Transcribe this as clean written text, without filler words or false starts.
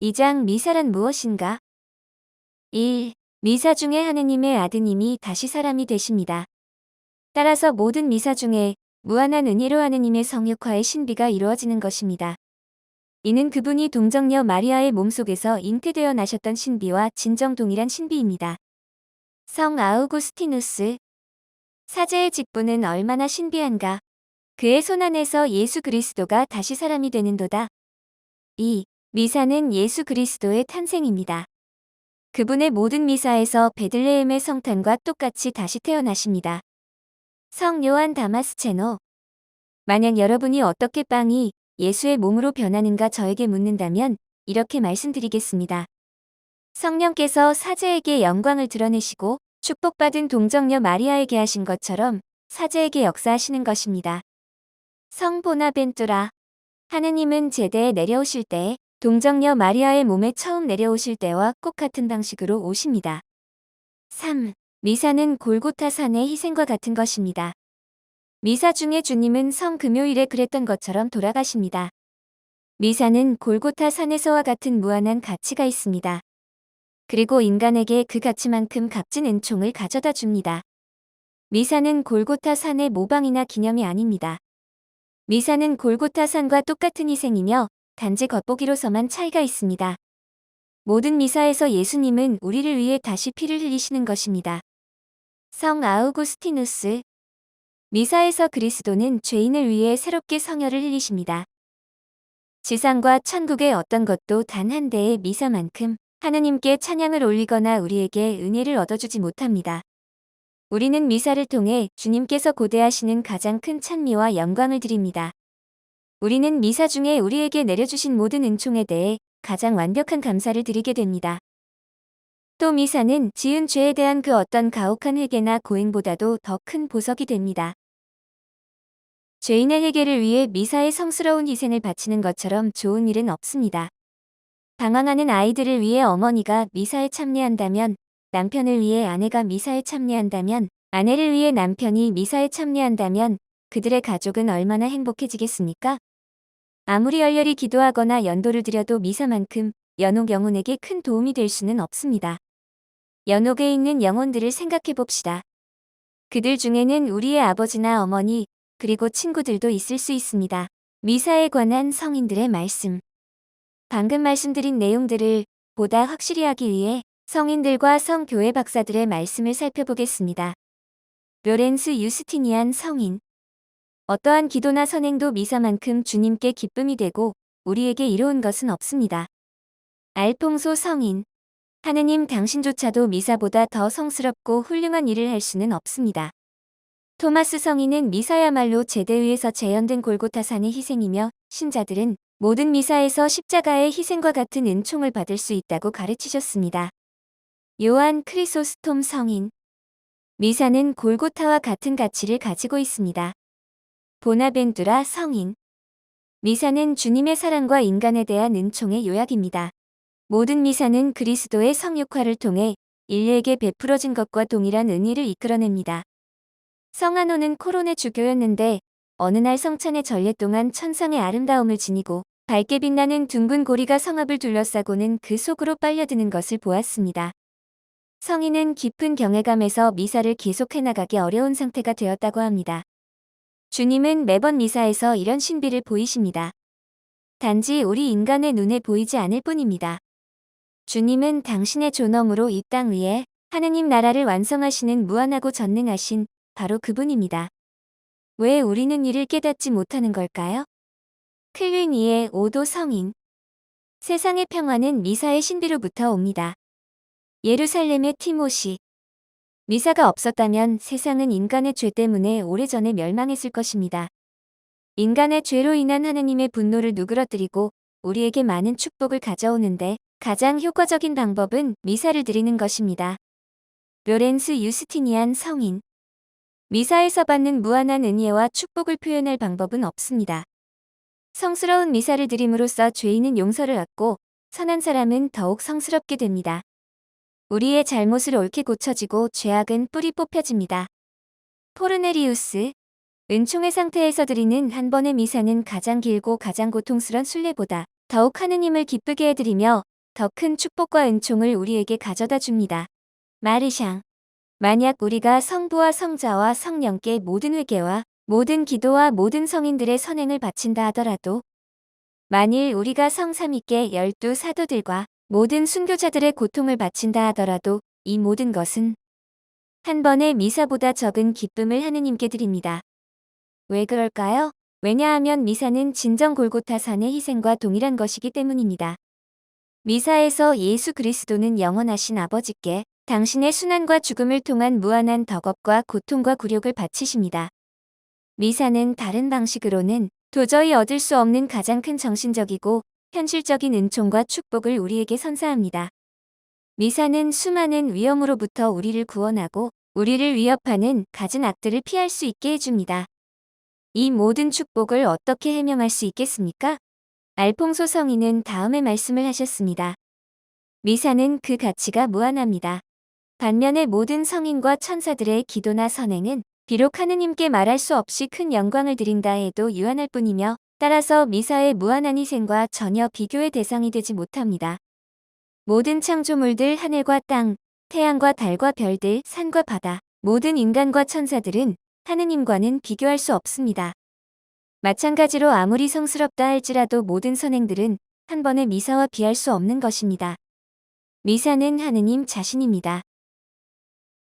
2장 미사란 무엇인가? 1. 미사 중에 하느님의 아드님이 다시 사람이 되십니다. 따라서 모든 미사 중에 무한한 은혜로 하느님의 성육화의 신비가 이루어지는 것입니다. 이는 그분이 동정녀 마리아의 몸속에서 잉태되어 나셨던 신비와 진정 동일한 신비입니다. 성 아우구스티누스. 사제의 직분은 얼마나 신비한가. 그의 손안에서 예수 그리스도가 다시 사람이 되는도다. 2. 미사는 예수 그리스도의 탄생입니다. 그분의 모든 미사에서 베들레헴의 성탄과 똑같이 다시 태어나십니다. 성 요한 다마스체노. 만약 여러분이 어떻게 빵이 예수의 몸으로 변하는가 저에게 묻는다면 이렇게 말씀드리겠습니다. 성령께서 사제에게 영광을 드러내시고 축복받은 동정녀 마리아에게 하신 것처럼 사제에게 역사하시는 것입니다. 성 보나벤투라. 하느님은 제대에 내려오실 때에 동정녀 마리아의 몸에 처음 내려오실 때와 꼭 같은 방식으로 오십니다. 3. 미사는 골고타 산의 희생과 같은 것입니다. 미사 중에 주님은 성 금요일에 그랬던 것처럼 돌아가십니다. 미사는 골고타 산에서와 같은 무한한 가치가 있습니다. 그리고 인간에게 그 가치만큼 값진 은총을 가져다 줍니다. 미사는 골고타 산의 모방이나 기념이 아닙니다. 미사는 골고타 산과 똑같은 희생이며 단지 겉보기로서만 차이가 있습니다. 모든 미사에서 예수님은 우리를 위해 다시 피를 흘리시는 것입니다. 성 아우구스티누스. 미사에서 그리스도는 죄인을 위해 새롭게 성혈을 흘리십니다. 지상과 천국의 어떤 것도 단 한 대의 미사만큼 하느님께 찬양을 올리거나 우리에게 은혜를 얻어주지 못합니다. 우리는 미사를 통해 주님께서 고대하시는 가장 큰 찬미와 영광을 드립니다. 우리는 미사 중에 우리에게 내려주신 모든 은총에 대해 가장 완벽한 감사를 드리게 됩니다. 또 미사는 지은 죄에 대한 그 어떤 가혹한 회개나 고행보다도 더 큰 보석이 됩니다. 죄인의 회개를 위해 미사의 성스러운 희생을 바치는 것처럼 좋은 일은 없습니다. 방황하는 아이들을 위해 어머니가 미사에 참여한다면, 남편을 위해 아내가 미사에 참여한다면, 아내를 위해 남편이 미사에 참여한다면 그들의 가족은 얼마나 행복해지겠습니까? 아무리 열렬히 기도하거나 연도를 드려도 미사만큼 연옥 영혼에게 큰 도움이 될 수는 없습니다. 연옥에 있는 영혼들을 생각해 봅시다. 그들 중에는 우리의 아버지나 어머니, 그리고 친구들도 있을 수 있습니다. 미사에 관한 성인들의 말씀. 방금 말씀드린 내용들을 보다 확실히 하기 위해 성인들과 성교회 박사들의 말씀을 살펴보겠습니다. 로렌스 유스티니안 성인. 어떠한 기도나 선행도 미사만큼 주님께 기쁨이 되고 우리에게 이로운 것은 없습니다. 알퐁소 성인. 하느님 당신조차도 미사보다 더 성스럽고 훌륭한 일을 할 수는 없습니다. 토마스 성인은 미사야말로 제대 위에서 재현된 골고타산의 희생이며 신자들은 모든 미사에서 십자가의 희생과 같은 은총을 받을 수 있다고 가르치셨습니다. 요한 크리소스톰 성인. 미사는 골고타와 같은 가치를 가지고 있습니다. 보나벤투라 성인. 미사는 주님의 사랑과 인간에 대한 은총의 요약입니다. 모든 미사는 그리스도의 성육화를 통해 인류에게 베풀어진 것과 동일한 은혜를 이끌어냅니다. 성한호는 코론의 주교였는데 어느 날 성찬의 전례 동안 천상의 아름다움을 지니고 밝게 빛나는 둥근 고리가 성읍을 둘러싸고는 그 속으로 빨려드는 것을 보았습니다. 성인은 깊은 경외감에서 미사를 계속해 나가기 어려운 상태가 되었다고 합니다. 주님은 매번 미사에서 이런 신비를 보이십니다. 단지 우리 인간의 눈에 보이지 않을 뿐입니다. 주님은 당신의 존엄으로 이 땅 위에 하느님 나라를 완성하시는 무한하고 전능하신 바로 그분입니다. 왜 우리는 이를 깨닫지 못하는 걸까요? 클리니의 5도 성인. 세상의 평화는 미사의 신비로부터 옵니다. 예루살렘의 티모시. 미사가 없었다면 세상은 인간의 죄 때문에 오래전에 멸망했을 것입니다. 인간의 죄로 인한 하느님의 분노를 누그러뜨리고 우리에게 많은 축복을 가져오는데 가장 효과적인 방법은 미사를 드리는 것입니다. 로렌스 유스티니안 성인. 미사에서 받는 무한한 은혜와 축복을 표현할 방법은 없습니다. 성스러운 미사를 드림으로써 죄인은 용서를 얻고 선한 사람은 더욱 성스럽게 됩니다. 우리의 잘못을 옳게 고쳐지고 죄악은 뿌리 뽑혀집니다. 포르네리우스. 은총의 상태에서 드리는 한 번의 미사는 가장 길고 가장 고통스런 순례보다 더욱 하느님을 기쁘게 해드리며 더 큰 축복과 은총을 우리에게 가져다 줍니다. 마르샹. 만약 우리가 성부와 성자와 성령께 모든 회개와 모든 기도와 모든 성인들의 선행을 바친다 하더라도 만일 우리가 성삼위께 12 사도들과 모든 순교자들의 고통을 바친다 하더라도 이 모든 것은 한 번의 미사보다 적은 기쁨을 하느님께 드립니다. 왜 그럴까요? 왜냐하면 미사는 진정 골고타 산의 희생과 동일한 것이기 때문입니다. 미사에서 예수 그리스도는 영원하신 아버지께 당신의 순환과 죽음을 통한 무한한 덕업과 고통과 굴욕을 바치십니다. 미사는 다른 방식으로는 도저히 얻을 수 없는 가장 큰 정신적이고 현실적인 은총과 축복을 우리에게 선사합니다. 미사는 수많은 위험으로부터 우리를 구원하고 우리를 위협하는 갖은 악들을 피할 수 있게 해줍니다. 이 모든 축복을 어떻게 해명할 수 있겠습니까? 알퐁소 성인은 다음에 말씀을 하셨습니다. 미사는 그 가치가 무한합니다. 반면에 모든 성인과 천사들의 기도나 선행은 비록 하느님께 말할 수 없이 큰 영광을 드린다 해도 유한할 뿐이며 따라서 미사의 무한한 희생과 전혀 비교의 대상이 되지 못합니다. 모든 창조물들 하늘과 땅, 태양과 달과 별들, 산과 바다, 모든 인간과 천사들은 하느님과는 비교할 수 없습니다. 마찬가지로 아무리 성스럽다 할지라도 모든 선행들은 한 번의 미사와 비할 수 없는 것입니다. 미사는 하느님 자신입니다.